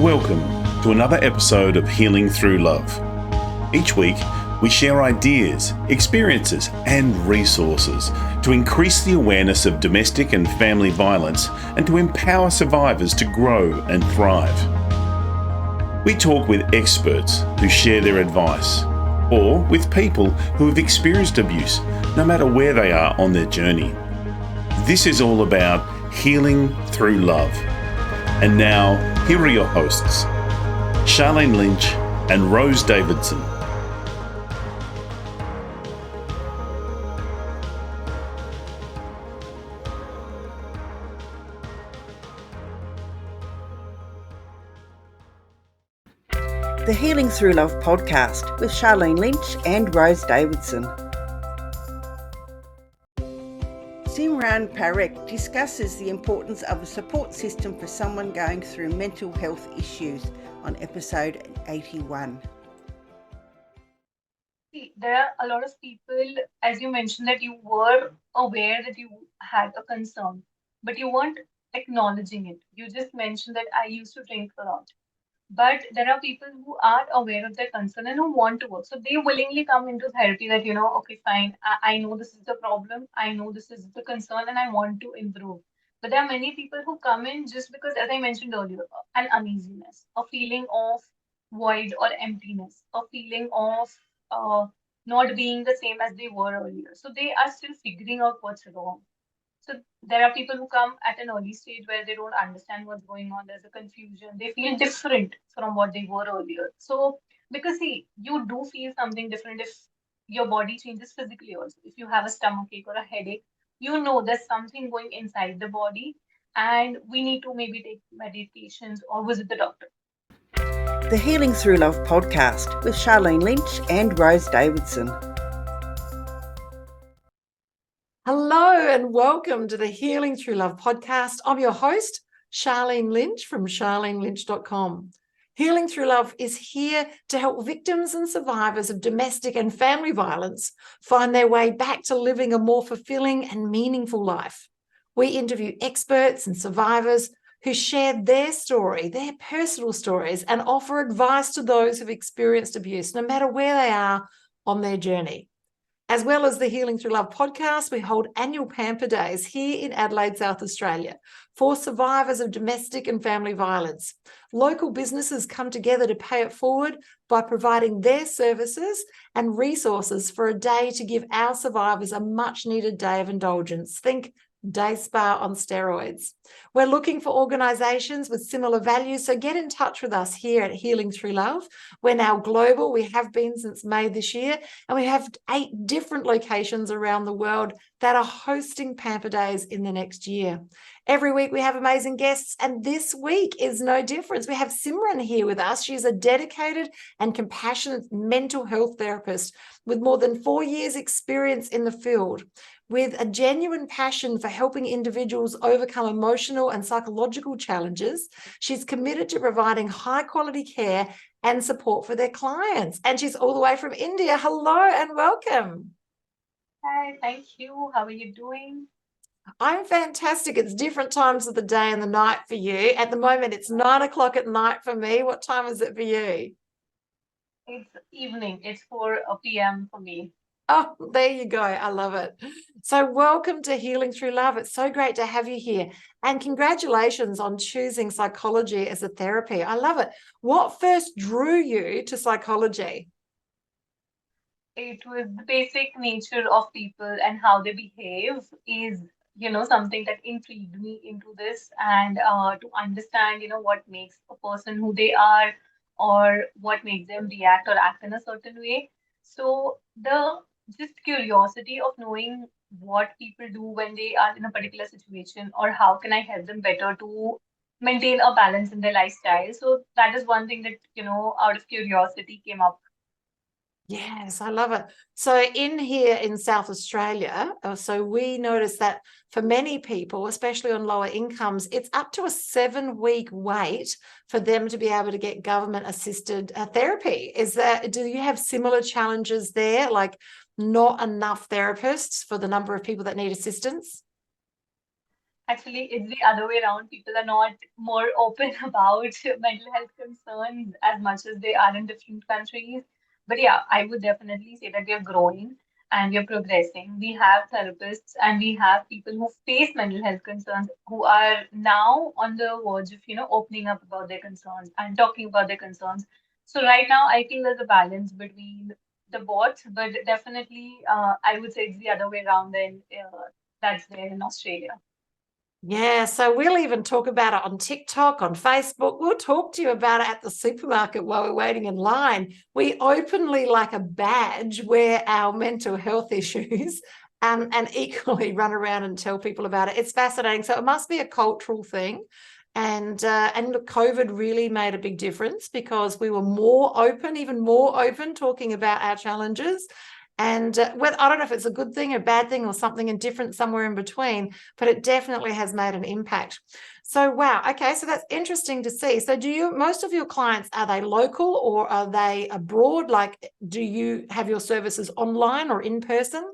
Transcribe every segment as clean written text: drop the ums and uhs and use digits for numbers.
Welcome to another episode of Healing Through Love. Each week, we share ideas, experiences, and resources to increase the awareness of domestic and family violence and to empower survivors to grow and thrive. We talk with experts who share their advice, or with people who have experienced abuse, no matter where they are on their journey. This is all about healing through love. And now, here are your hosts, Charlene Lynch and Rose Davidson. The Healing Through Love podcast with Charlene Lynch and Rose Davidson. Simran Parekh discusses the importance of a support system for someone going through mental health issues on episode 81. There are a lot of people, as you mentioned, that you were aware that you had a concern, but you weren't acknowledging it. You just mentioned that I used to drink a lot. But there are people who are aware of their concern and who want to work. So they willingly come into therapy that, okay, fine, I know this is the problem, I know this is the concern, and I want to improve. But there are many people who come in just because, as I mentioned earlier, an uneasiness, a feeling of void or emptiness, a feeling of not being the same as they were earlier. So they are still figuring out what's wrong. So there are people who come at an early stage where they don't understand what's going on. There's a confusion. They feel different from what they were earlier. So because see, you do feel something different if your body changes physically also. If you have a stomachache or a headache, you know there's something going inside the body and we need to maybe take medications or visit the doctor. The Healing Through Love podcast with Charlene Lynch and Rose Davidson. Hello and welcome to the Healing Through Love podcast. I'm your host, Charlene Lynch from charlenelynch.com. Healing Through Love is here to help victims and survivors of domestic and family violence find their way back to living a more fulfilling and meaningful life. We interview experts and survivors who share their story, their personal stories, and offer advice to those who've experienced abuse, no matter where they are on their journey. As well as the Healing Through Love podcast, we hold annual Pamper Days here in Adelaide, South Australia, for survivors of domestic and family violence. Local businesses come together to pay it forward by providing their services and resources for a day to give our survivors a much-needed day of indulgence. Think day spa on steroids. We're looking for organisations with similar values, so get in touch with us here at Healing Through Love. We're now global. We have been since May this year, and we have 8 different locations around the world that are hosting Pamper Days in the next year. Every week we have amazing guests, and this week is no different. We have Simran here with us. She's a dedicated and compassionate mental health therapist with more than 4 years' experience in the field. With a genuine passion for helping individuals overcome emotional and psychological challenges, she's committed to providing high-quality care and support for their clients. And she's all the way from India. Hello and welcome. Hi, thank you. How are you doing? I'm fantastic. It's different times of the day and the night for you. At the moment, it's 9 o'clock at night for me. What time is it for you? It's evening. It's 4 p.m. for me. Oh, there you go. I love it. So welcome to Healing Through Love. It's so great to have you here. And congratulations on choosing psychology as a therapy. I love it. What first drew you to psychology? It was the basic nature of people and how they behave is, something that intrigued me into this and to understand, what makes a person who they are or what makes them react or act in a certain way. So the just curiosity of knowing what people do when they are in a particular situation or how can I help them better to maintain a balance in their lifestyle. So that is one thing that, out of curiosity came up. Yes, I love it. So in here in South Australia, so we notice that for many people, especially on lower incomes, it's up to a 7-week wait for them to be able to get government assisted therapy. Do you have similar challenges there, like not enough therapists for the number of people that need assistance? Actually, it's the other way around. People are not more open about mental health concerns as much as they are in different countries. But yeah, I would definitely say that we are growing and we are progressing. We have therapists and we have people who face mental health concerns who are now on the verge of, opening up about their concerns and talking about their concerns. So right now, I think there's a balance between the both, but definitely, I would say it's the other way around, and that's there in Australia. Yeah, so we'll even talk about it on TikTok, on Facebook. We'll talk to you about it at the supermarket while we're waiting in line. We openly, like a badge, wear our mental health issues and equally run around and tell people about it. It's fascinating. So it must be a cultural thing. And look, COVID really made a big difference because we were more open, even more open, talking about our challenges. And I don't know if it's a good thing, a bad thing, or something indifferent somewhere in between, but it definitely has made an impact. So, wow. Okay. So that's interesting to see. So most of your clients, are they local or are they abroad? Like, do you have your services online or in person?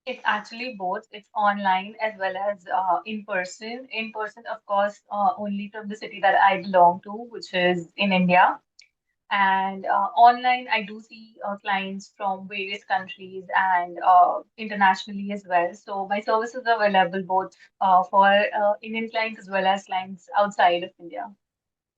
It's actually both. It's online as well as in person. In person, of course, only from the city that I belong to, which is in India. And online, I do see clients from various countries and internationally as well. So my services are available both for Indian clients as well as clients outside of India.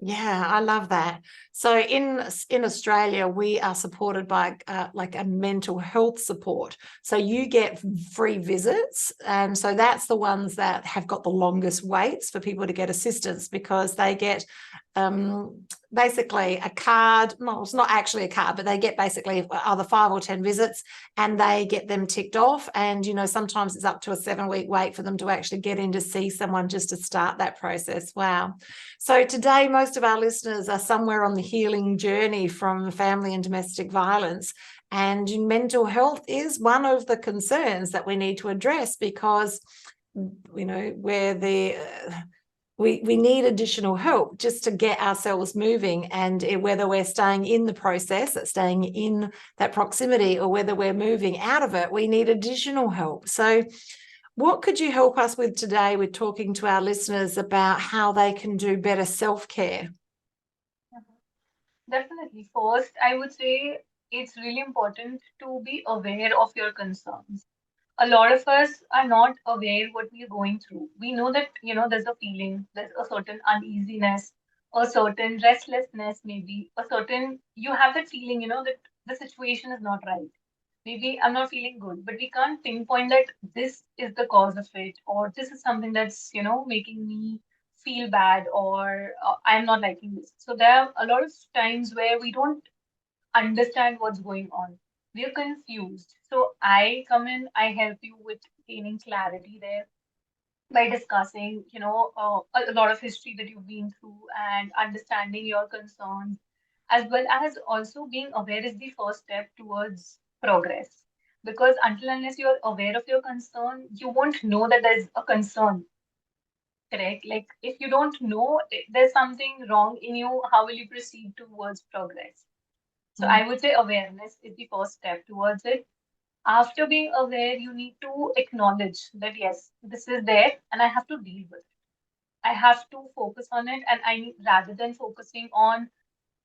Yeah, I love that. So in Australia, we are supported by like a mental health support. So you get free visits, and so that's the ones that have got the longest waits for people to get assistance because they get basically a card. No, it's not actually a card, but they get basically either 5 or 10 visits, and they get them ticked off. And sometimes it's up to a 7-week wait for them to actually get in to see someone just to start that process. Wow. So today, most of our listeners are somewhere on the healing journey from family and domestic violence. And mental health is one of the concerns that we need to address because, where we need additional help just to get ourselves moving. And whether we're staying in the process, staying in that proximity, or whether we're moving out of it, we need additional help. So what could you help us with today with talking to our listeners about how they can do better self-care? Definitely. First, I would say it's really important to be aware of your concerns. A lot of us are not aware what we are going through. We know that, there's a feeling, there's a certain uneasiness, a certain restlessness, maybe you have that feeling, that the situation is not right. Maybe I'm not feeling good, but we can't pinpoint that this is the cause of it, or this is something that's, making me feel bad, or I'm not liking this. So there are a lot of times where we don't understand what's going on. We are confused. So I come in, I help you with gaining clarity there by discussing, a lot of history that you've been through and understanding your concerns, as well as also being aware is the first step towards progress. Because until unless you're aware of your concern, you won't know that there's a concern, correct? Like if you don't know there's something wrong in you, how will you proceed towards progress? So I would say awareness is the first step towards it. After being aware, you need to acknowledge that yes, this is there and I have to deal with it. I have to focus on it, and I need, rather than focusing on,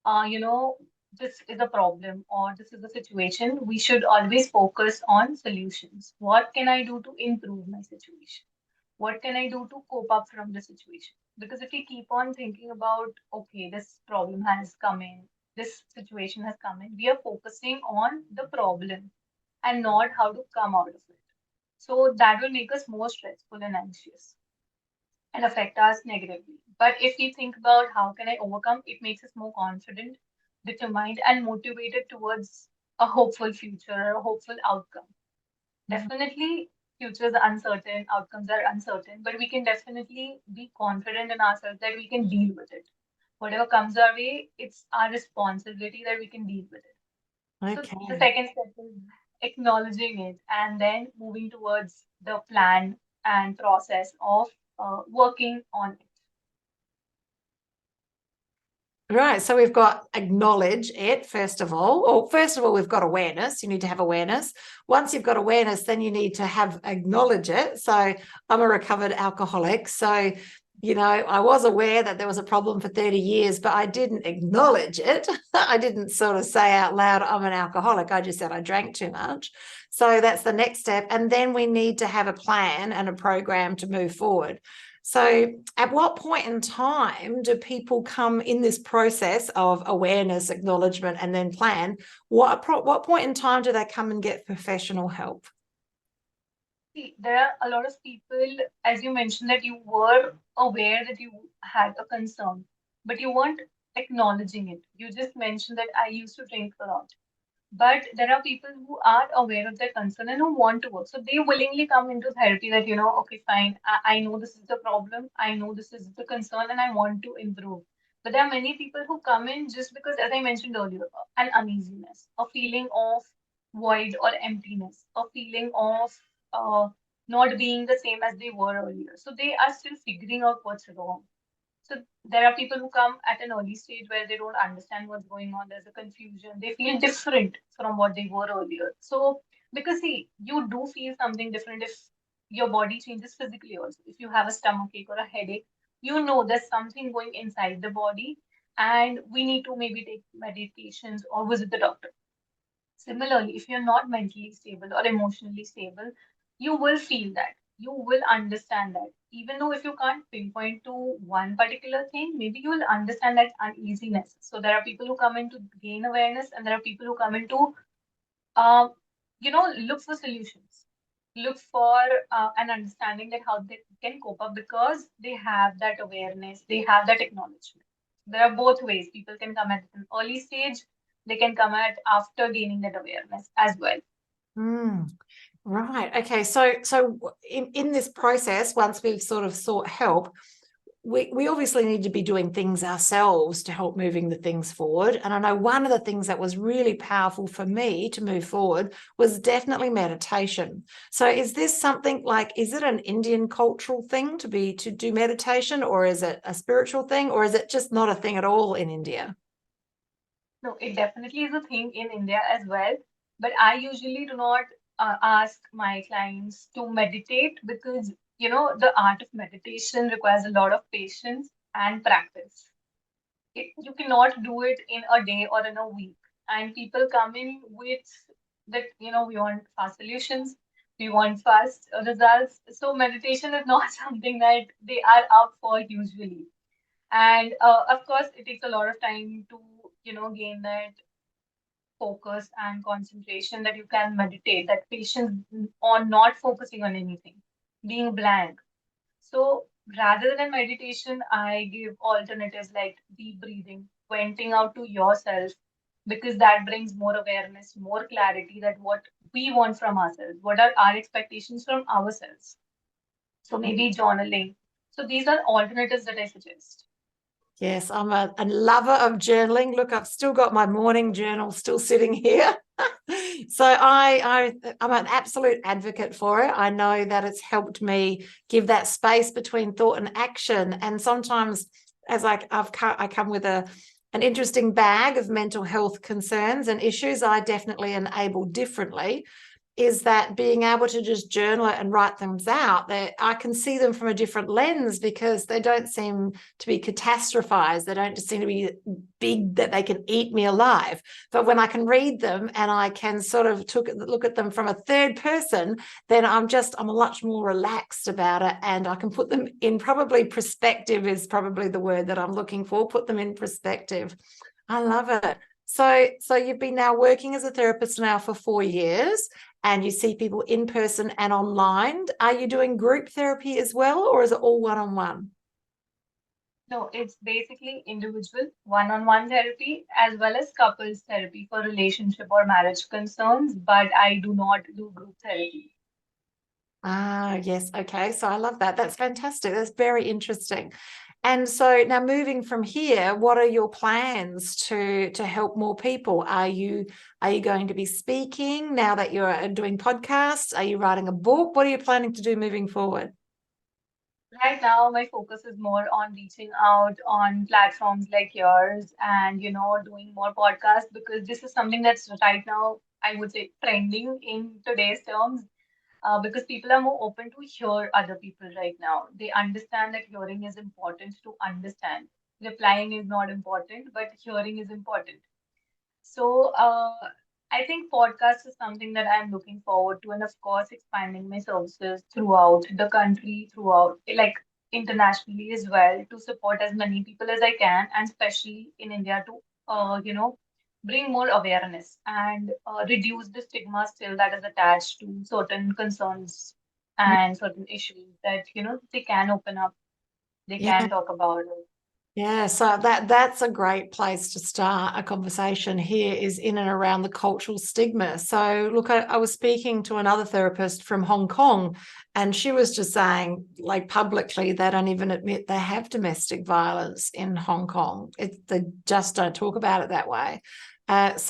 uh, you know, this is a problem or this is a situation, we should always focus on solutions. What can I do to improve my situation? What can I do to cope up from the situation? Because if we keep on thinking about, okay, this problem has come in, this situation has come in, we are focusing on the problem and not how to come out of it. So that will make us more stressful and anxious and affect us negatively. But if we think about how can I overcome, it makes us more confident, determined, and motivated towards a hopeful future or a hopeful outcome. Definitely, futures are uncertain, outcomes are uncertain, but we can definitely be confident in ourselves that we can deal with it. Whatever comes our way, it's our responsibility that we can deal with it. So the Okay. second step is acknowledging it and then moving towards the plan and process of working on it. Right. So we've got acknowledge it, first of all. Or first of all, we've got awareness. You need to have awareness. Once you've got awareness, then you need to have acknowledge it. So I'm a recovered alcoholic. So, I was aware that there was a problem for 30 years, but I didn't acknowledge it. I didn't sort of say out loud, I'm an alcoholic. I just said I drank too much. So that's the next step. And then we need to have a plan and a program to move forward. So at what point in time do people come in this process of awareness, acknowledgement, and then plan? What point in time do they come and get professional help? See, there are a lot of people, as you mentioned, that you were aware that you had a concern, but you weren't acknowledging it. You just mentioned that I used to drink a lot. But there are people who are aware of their concern and who want to work. So they willingly come into therapy that, okay, fine, I know this is the problem, I know this is the concern, and I want to improve. But there are many people who come in just because, as I mentioned earlier, an uneasiness, a feeling of void or emptiness, a feeling of uh, not being the same as they were earlier. So they are still figuring out what's wrong. So there are people who come at an early stage where they don't understand what's going on. There's a confusion. They feel different from what they were earlier. So because see, you do feel something different if your body changes physically also. If you have a stomachache or a headache, you know there's something going inside the body and we need to maybe take medications or visit the doctor. Similarly, if you're not mentally stable or emotionally stable, you will feel that. You will understand that. Even though if you can't pinpoint to one particular thing, maybe you will understand that uneasiness. So there are people who come in to gain awareness, and there are people who come in to, uh, look for solutions, look for an understanding that how they can cope up because they have that awareness, they have that acknowledgement. There are both ways. People can come at an early stage, they can come at after gaining that awareness as well. Mm, right. Okay. So in this process, once we've sort of sought help, we obviously need to be doing things ourselves to help moving the things forward. And I know one of the things that was really powerful for me to move forward was definitely meditation. So is this something like, is it an Indian cultural thing to do meditation, or is it a spiritual thing, or is it just not a thing at all in India? No, it definitely is a thing in India as well. But I usually do not ask my clients to meditate because, the art of meditation requires a lot of patience and practice. You cannot do it in a day or in a week. And people come in with that, we want fast solutions, we want fast results. So meditation is not something that they are up for usually. And of course, it takes a lot of time to, gain that focus and concentration that you can meditate, that patience on not focusing on anything, being blank. So rather than meditation, I give alternatives like deep breathing, venting out to yourself, because that brings more awareness, more clarity that what we want from ourselves, what are our expectations from ourselves. So maybe journaling. So these are alternatives that I suggest. Yes, I'm a lover of journaling. Look, I've still got my morning journal still sitting here. So I'm an absolute advocate for it. I know that it's helped me give that space between thought and action. And sometimes, as I come with an interesting bag of mental health concerns and issues I definitely enable differently, is that being able to just journal it and write them out, that I can see them from a different lens because they don't seem to be catastrophized. They don't just seem to be big that they can eat me alive. But when I can read them and I can sort of look at them from a third person, then I'm much more relaxed about it, and I can put them in, probably perspective is probably the word that I'm looking for, put them in perspective. I love it. So you've been now working as a therapist now for 4 years, and you see people in person and online. Are you doing group therapy as well, or is it all one-on-one? No, it's basically individual one-on-one therapy as well as couples therapy for relationship or marriage concerns, but I do not do group therapy. Ah, yes. Okay. So I love that. That's fantastic. That's very interesting. And so now moving from here, what are your plans to help more people? Are you going to be speaking now that you're doing podcasts? Are you writing a book? What are you planning to do moving forward? Right now, my focus is more on reaching out on platforms like yours and, doing more podcasts because this is something that's right now, I would say, trending in today's terms. Because people are more open to hear other people right now. They understand that hearing is important to understand. Replying is not important, but hearing is important. So I think podcast is something that I'm looking forward to, and of course, expanding my services throughout the country, throughout like internationally as well, to support as many people as I can, and especially in India to bring more awareness and reduce the stigma still that is attached to certain concerns and certain issues that they can open up, they Yeah. can talk about it. Yeah, so that's a great place to start a conversation here is in and around the cultural stigma. So look, I was speaking to another therapist from Hong Kong, and she was just saying, like publicly, they don't even admit they have domestic violence in Hong Kong. They just don't talk about it that way. And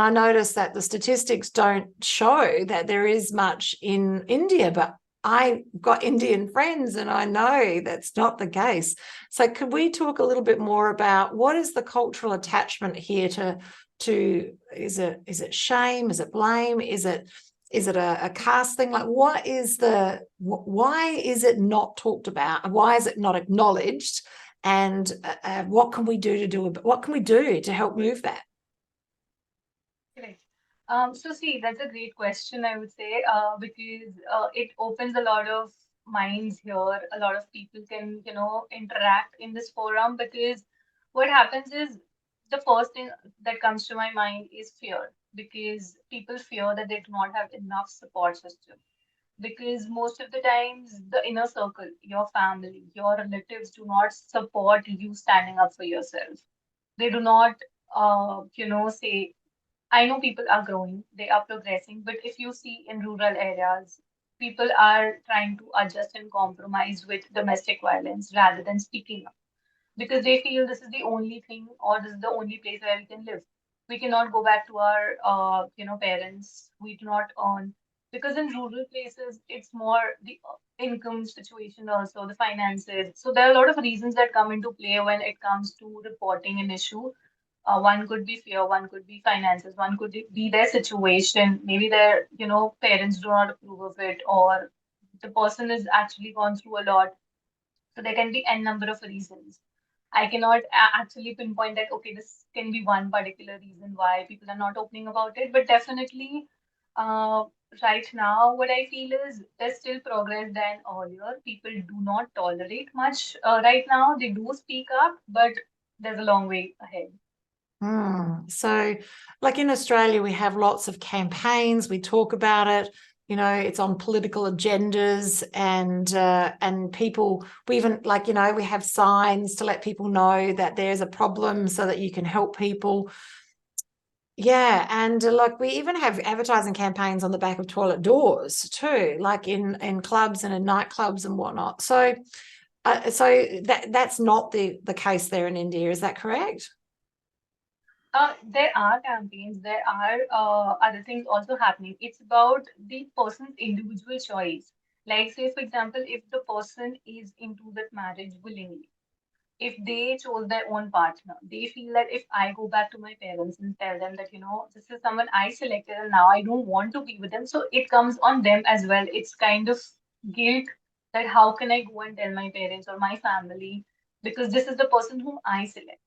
I noticed that the statistics don't show that there is much in India, but I got Indian friends and I know that's not the case. So could we talk a little bit more about what is the cultural attachment here to is it shame? Is it blame? Is it a caste thing? Like why is it not talked about? Why is it not acknowledged? And what can we do to help move that? Correct. So see, that's a great question, I would say, because it opens a lot of minds here. A lot of people can, interact in this forum because what happens is the first thing that comes to my mind is fear, because people fear that they do not have enough support system. Because most of the times, the inner circle, your family, your relatives do not support you standing up for yourself. They do not, say I know people are growing, they are progressing, but if you see in rural areas, people are trying to adjust and compromise with domestic violence rather than speaking up because they feel this is the only thing or this is the only place where we can live. We cannot go back to our, parents. We do not earn because in rural places it's more the income situation also the finances. So there are a lot of reasons that come into play when it comes to reporting an issue. One could be fear, one could be finances, one could be their situation. Maybe their, parents do not approve of it, or the person has actually gone through a lot. So there can be n number of reasons. I cannot actually pinpoint that, okay, this can be one particular reason why people are not opening about it. But definitely, uh, right now, what I feel is there's still progress than earlier. People do not tolerate much right now. They do speak up, but there's a long way ahead. So, like in Australia, we have lots of campaigns. We talk about it. It's on political agendas, and people. We even we have signs to let people know that there's a problem, so that you can help people. Yeah, and like we even have advertising campaigns on the back of toilet doors too, like in clubs and in nightclubs and whatnot. So that's not the case there in India. Is that correct? There are campaigns, there are other things also happening. It's about the person's individual choice. Like, say, for example, if the person is into that marriage willingly, if they chose their own partner, they feel that if I go back to my parents and tell them that, this is someone I selected and now I don't want to be with them, so it comes on them as well. It's kind of guilt that how can I go and tell my parents or my family because this is the person whom I select,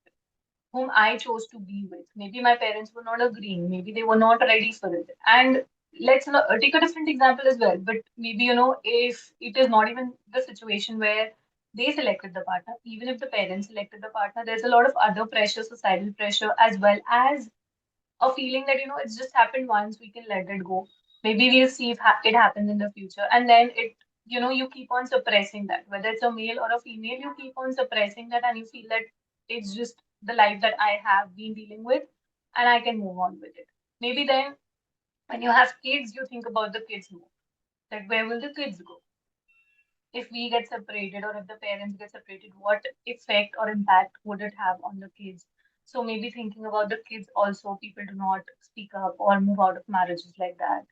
whom I chose to be with. Maybe my parents were not agreeing, maybe they were not ready for it. And let's not, take a different example as well. But maybe, if it is not even the situation where they selected the partner, even if the parents selected the partner, there's a lot of other pressure, societal pressure, as well as a feeling that, it's just happened once, we can let it go. Maybe we'll see if it happens in the future. And then you keep on suppressing that. Whether it's a male or a female, you keep on suppressing that and you feel that it's just the life that I have been dealing with and I can move on with it. Maybe then when you have kids, you think about the kids more. That where will the kids go? If we get separated or if the parents get separated, what effect or impact would it have on the kids? So maybe thinking about the kids also, people do not speak up or move out of marriages like that.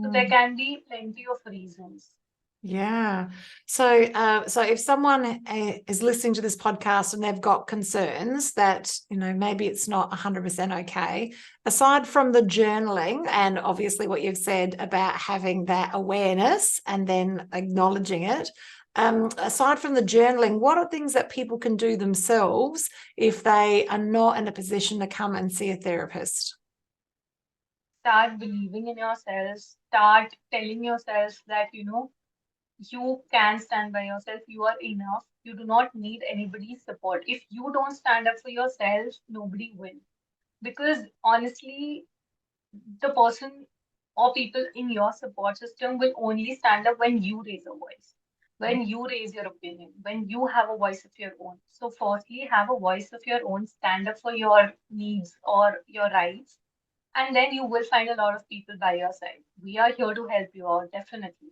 So there Mm. can be plenty of reasons. Yeah. So, so if someone is listening to this podcast and they've got concerns that, maybe it's not 100% okay, aside from the journaling and obviously what you've said about having that awareness and then acknowledging it, aside from the journaling, what are things that people can do themselves if they are not in a position to come and see a therapist? Start believing in yourselves. Start telling yourselves that, you can stand by yourself. You are enough. You do not need anybody's support. If you don't stand up for yourself, nobody will. Because honestly, the person or people in your support system will only stand up when you raise a voice, when you raise your opinion, when you have a voice of your own. So, firstly, have a voice of your own, stand up for your needs or your rights, and then you will find a lot of people by your side. We are here to help you out, definitely.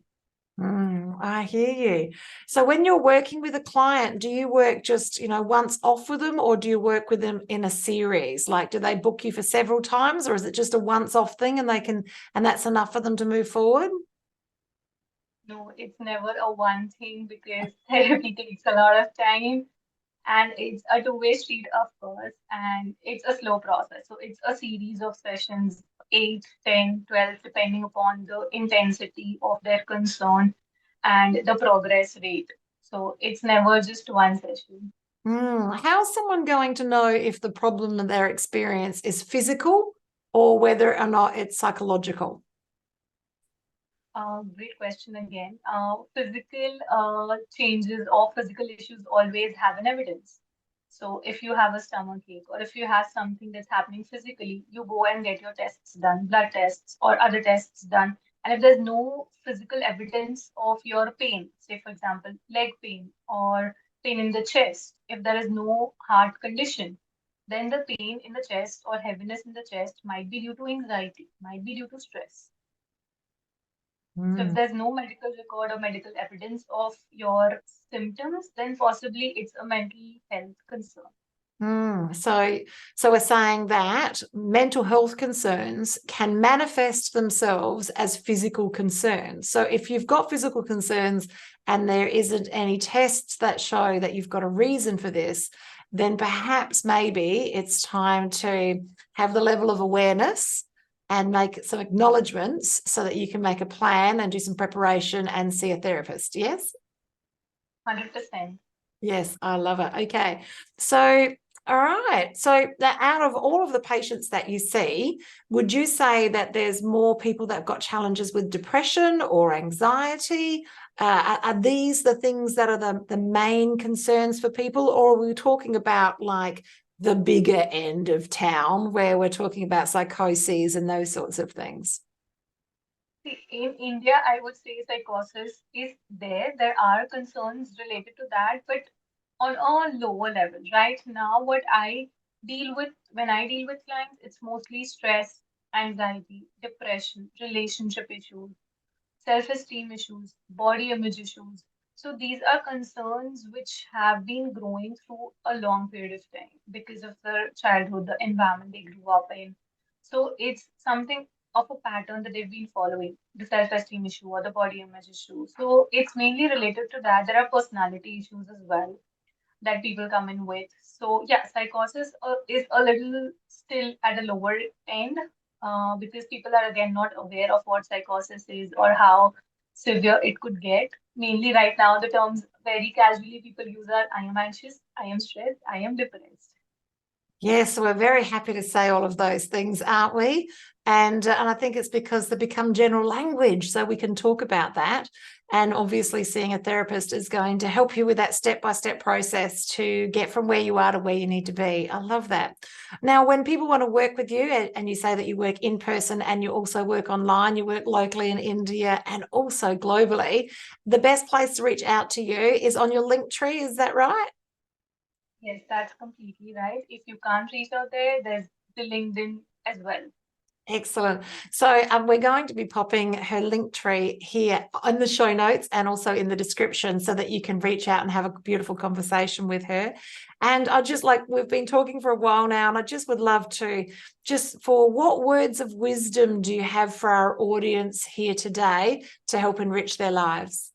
I hear you. So when you're working with a client, do you work just, once off with them, or do you work with them in a series? Like, do they book you for several times, or is it just a once off thing and that's enough for them to move forward? No, it's never a one thing because therapy takes a lot of time and it's a two-way street, of course, and it's a slow process. So it's a series of sessions, 8, 10, 12, depending upon the intensity of their concern and the progress rate. So it's never just one session. How's someone going to know if the problem that they're experiencing is physical or whether or not it's psychological? Great question again. Physical changes or physical issues always have an evidence. So if you have a stomach ache or if you have something that's happening physically, you go and get your tests done, blood tests or other tests done. And if there's no physical evidence of your pain, say for example, leg pain or pain in the chest, if there is no heart condition, then the pain in the chest or heaviness in the chest might be due to anxiety, might be due to stress. So if there's no medical record or medical evidence of your symptoms, then possibly it's a mental health concern. So we're saying that mental health concerns can manifest themselves as physical concerns. So if you've got physical concerns and there isn't any tests that show that you've got a reason for this, then perhaps maybe it's time to have the level of awareness and make some acknowledgements so that you can make a plan and do some preparation and see a therapist. Yes? 100%. Yes, I love it. Okay. So, all right. So out of all of the patients that you see, would you say that there's more people that have got challenges with depression or anxiety? Are these the things that are the main concerns for people, or are we talking about like the bigger end of town where we're talking about psychoses and those sorts of things? See, in India, I would say psychosis is there. There are concerns related to that, but on a lower level. Right now, what I deal with when I deal with clients, it's mostly stress, anxiety, depression, relationship issues, self-esteem issues, body image issues. So these are concerns which have been growing through a long period of time because of their childhood, the environment they grew up in. So it's something of a pattern that they've been following, the self-esteem issue or the body image issue. So it's mainly related to that. There are personality issues as well that people come in with. So yeah, psychosis is a little still at a lower end because people are again not aware of what psychosis is or how severe it could get. Mainly right now, the terms very casually people use are I am anxious, I am stressed, I am depressed. Yes, we're very happy to say all of those things, aren't we? And I think it's because they become general language, so we can talk about that. And obviously, seeing a therapist is going to help you with that step-by-step process to get from where you are to where you need to be. I love that. Now, when people want to work with you, and you say that you work in person and you also work online, you work locally in India and also globally, the best place to reach out to you is on your link tree. Is that right? Yes, that's completely right. If you can't reach out there, there's the LinkedIn as well. Excellent. So we're going to be popping her link tree here in the show notes and also in the description so that you can reach out and have a beautiful conversation with her. And I just we've been talking for a while now, and I just would love to for what words of wisdom do you have for our audience here today to help enrich their lives?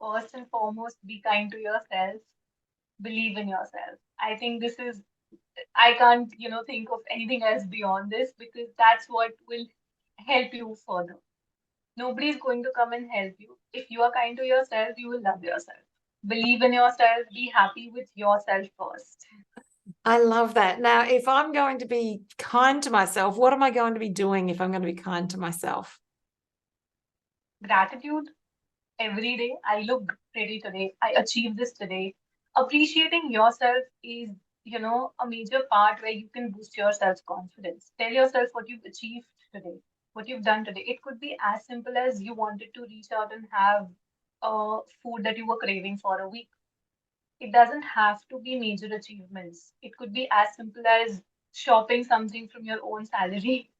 First and foremost, be kind to yourself, believe in yourself. I think this is, I can't, think of anything else beyond this because that's what will help you further. Nobody's going to come and help you. If you are kind to yourself, you will love yourself. Believe in yourself, be happy with yourself first. I love that. Now, if I'm going to be kind to myself, what am I going to be doing if I'm going to be kind to myself? Gratitude every day. I look pretty today. I achieved this today. Appreciating yourself is, a major part where you can boost your self confidence. Tell yourself what you've achieved today, what you've done today. It could be as simple as you wanted to reach out and have food that you were craving for a week. It doesn't have to be major achievements. It could be as simple as shopping something from your own salary.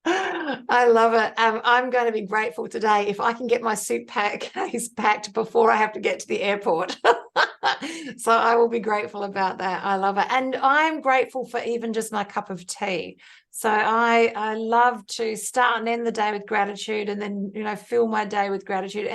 I love it. I'm going to be grateful today if I can get my suitcase packed before I have to get to the airport. So I will be grateful about that. I love it. And I'm grateful for even just my cup of tea. So I love to start and end the day with gratitude and then, fill my day with gratitude.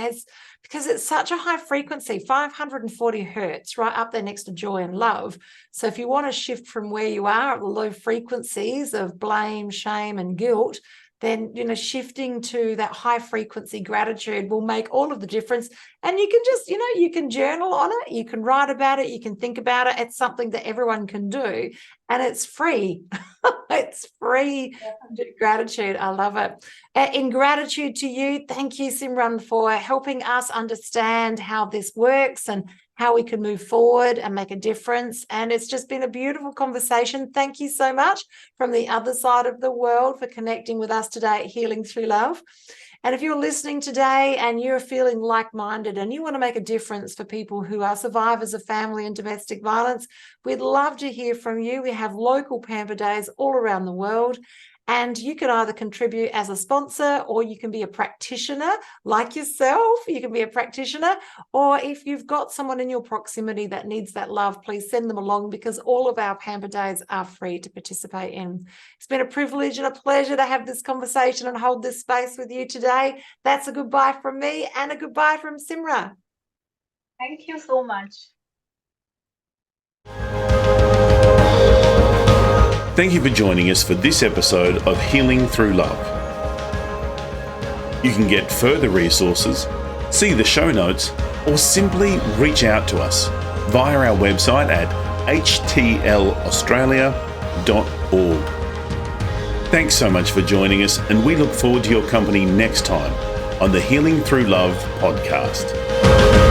Because it's such a high frequency, 540 hertz, right up there next to joy and love. So if you want to shift from where you are at the low frequencies of blame, shame, and guilt, then, shifting to that high frequency gratitude will make all of the difference. And you can just, you can journal on it, you can write about it, you can think about it. It's something that everyone can do, and it's free. It's free gratitude. I love it. In gratitude to you, thank you, Simran, for helping us understand how this works and how we can move forward and make a difference. And it's just been a beautiful conversation. Thank you so much from the other side of the world for connecting with us today at Healing Through Love. And if you're listening today and you're feeling like-minded and you want to make a difference for people who are survivors of family and domestic violence, we'd love to hear from you. We have local Pamper Days all around the world. And you can either contribute as a sponsor, or you can be a practitioner like yourself. You can be a practitioner, or if you've got someone in your proximity that needs that love, please send them along, because all of our Pamper Days are free to participate in. It's been a privilege and a pleasure to have this conversation and hold this space with you today. That's a goodbye from me and a goodbye from Simran. Thank you so much. Thank you for joining us for this episode of Healing Through Love. You can get further resources, see the show notes, or simply reach out to us via our website at htlaustralia.org. Thanks so much for joining us, and we look forward to your company next time on the Healing Through Love podcast.